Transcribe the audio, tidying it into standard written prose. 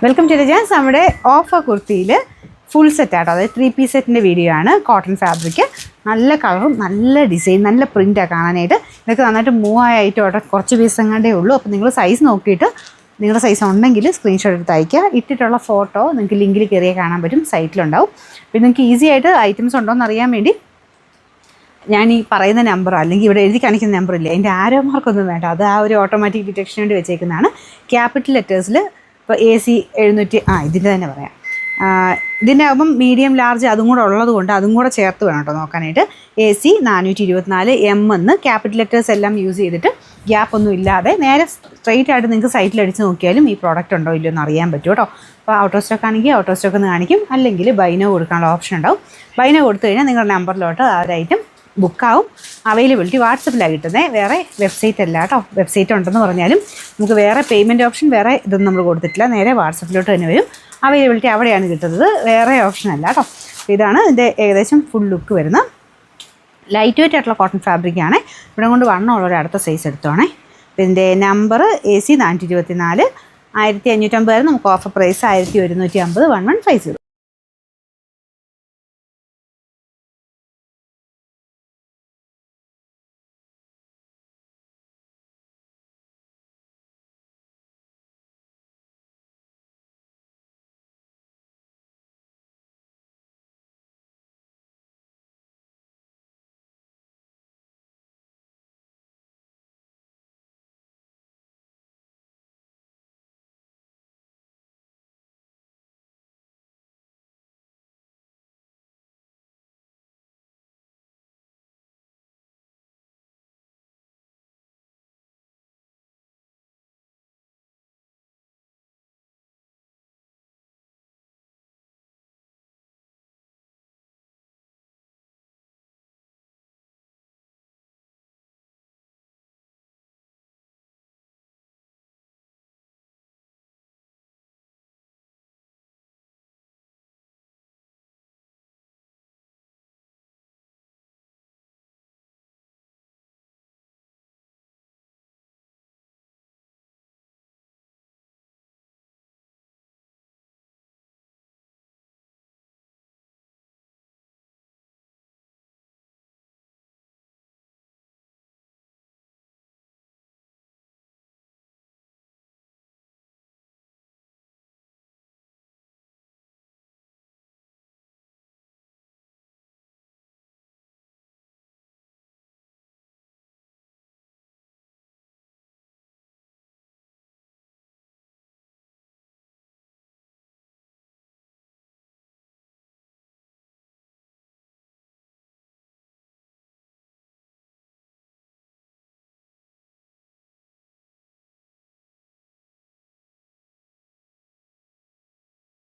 Welcome to Jans. നമ്മുടെ offer കുർത്തിയിൽ full set ആട്ടോ, അതായത് 3 പീസ് സെറ്റിൻ്റെ വീഡിയോ ആണ്. കോട്ടൺ ഫാബ്രിക്, നല്ല കളറും നല്ല ഡിസൈൻ, നല്ല പ്രിൻ്റാണ് കാണാനായിട്ട്. ഇതൊക്കെ നന്നായിട്ട് മൂവ് ആയ ഐറ്റം ആട്ടോ, കുറച്ച് പീസ് എങ്ങാണ്ടേ ഉള്ളൂ. അപ്പോൾ നിങ്ങൾ സൈസ് നോക്കിയിട്ട് നിങ്ങളുടെ സൈസ് ഉണ്ടെങ്കിൽ സ്ക്രീൻഷോട്ട് എടുത്ത് അയയ്ക്കുക. ഇട്ടിട്ടുള്ള ഫോട്ടോ നിങ്ങൾക്ക് ലിങ്കിൽ കയറിയാൽ കാണാൻ പറ്റും, സൈറ്റിലുണ്ടാവും. പിന്നെ നിങ്ങൾക്ക് ഈസി ആയിട്ട് ഐറ്റംസ് ഉണ്ടോ എന്ന് അറിയാൻ വേണ്ടി ഞാൻ ഈ പറയുന്ന നമ്പറോ അല്ലെങ്കിൽ ഇവിടെ എഴുതി കാണിക്കുന്ന നമ്പറില്ലേ, അതിൻ്റെ ആരോ മാർക്കൊന്നും വേണ്ട, അത് ആ ഒരു ഓട്ടോമാറ്റിക് ഡിറ്റക്ഷന് വേണ്ടി വെച്ചേക്കുന്നതാണ്. ക്യാപിറ്റൽ ലെറ്റേഴ്സിൽ ഇപ്പോൾ AC 700 ഇതിൻ്റെ തന്നെ പറയാം. ഇതിൻ്റെ ആകുമ്പം മീഡിയം ലാർജ് അതും കൂടെ ഉള്ളത് കൊണ്ട് അതും കൂടെ ചേർത്ത് വേണം കേട്ടോ നോക്കാനായിട്ട്. AC 424 M എന്ന് ക്യാപിറ്റൽ ലെറ്റേഴ്സ് എല്ലാം യൂസ് ചെയ്തിട്ട് ഗ്യാപ്പ് ഒന്നും ഇല്ലാതെ നേരെ സ്ട്രെയിറ്റ് ആയിട്ട് നിങ്ങൾക്ക് സൈറ്റിൽ അടിച്ച് നോക്കിയാലും ഈ പ്രോഡക്റ്റ് ഉണ്ടോ ഇല്ലയോ എന്ന് അറിയാൻ പറ്റും കേട്ടോ. അപ്പോൾ ഔട്ട് ഓഫ് സ്റ്റോക്ക് ആണെങ്കിൽ ഔട്ട് ഓഫ് സ്റ്റോക്ക് എന്ന് കാണിക്കും, അല്ലെങ്കിൽ ബൈനോ കൊടുക്കാനുള്ള ഓപ്ഷൻ ഉണ്ടാവും. ബൈനോ കൊടുത്തു കഴിഞ്ഞാൽ നിങ്ങളുടെ നമ്പറിലോട്ട് ആ ഒരു ഐറ്റം ബുക്കാവും. അവൈലബിലിറ്റി വാട്സപ്പിലാണ് കിട്ടുന്നത്, വേറെ വെബ്സൈറ്റ് അല്ല കേട്ടോ. വെബ്സൈറ്റ് ഉണ്ടെന്ന് പറഞ്ഞാലും നമുക്ക് വേറെ പേയ്മെൻറ്റ് ഓപ്ഷൻ വേറെ ഇതൊന്നും നമ്മൾ കൊടുത്തിട്ടില്ല, നേരെ വാട്സപ്പിലോട്ട് തന്നെ വരും. അവൈലബിലിറ്റി അവിടെയാണ് കിട്ടുന്നത്, വേറെ ഓപ്ഷൻ അല്ല കേട്ടോ. ഇതാണ് ഇതിൻ്റെ ഏകദേശം ഫുൾ ലുക്ക് വരുന്നത്. ലൈറ്റ് വെയിറ്റ് ആയിട്ടുള്ള കോട്ടൺ ഫാബ്രിക്കാണ്. ഇവിടെ കൊണ്ട് വണ്ണമുള്ളൊരു അടുത്ത സൈസ് എടുത്തോണേ. ഇതിൻ്റെ നമ്പർ AC 424, 1550 നമുക്ക് ഓഫർ പ്രൈസ് 1150, 1150.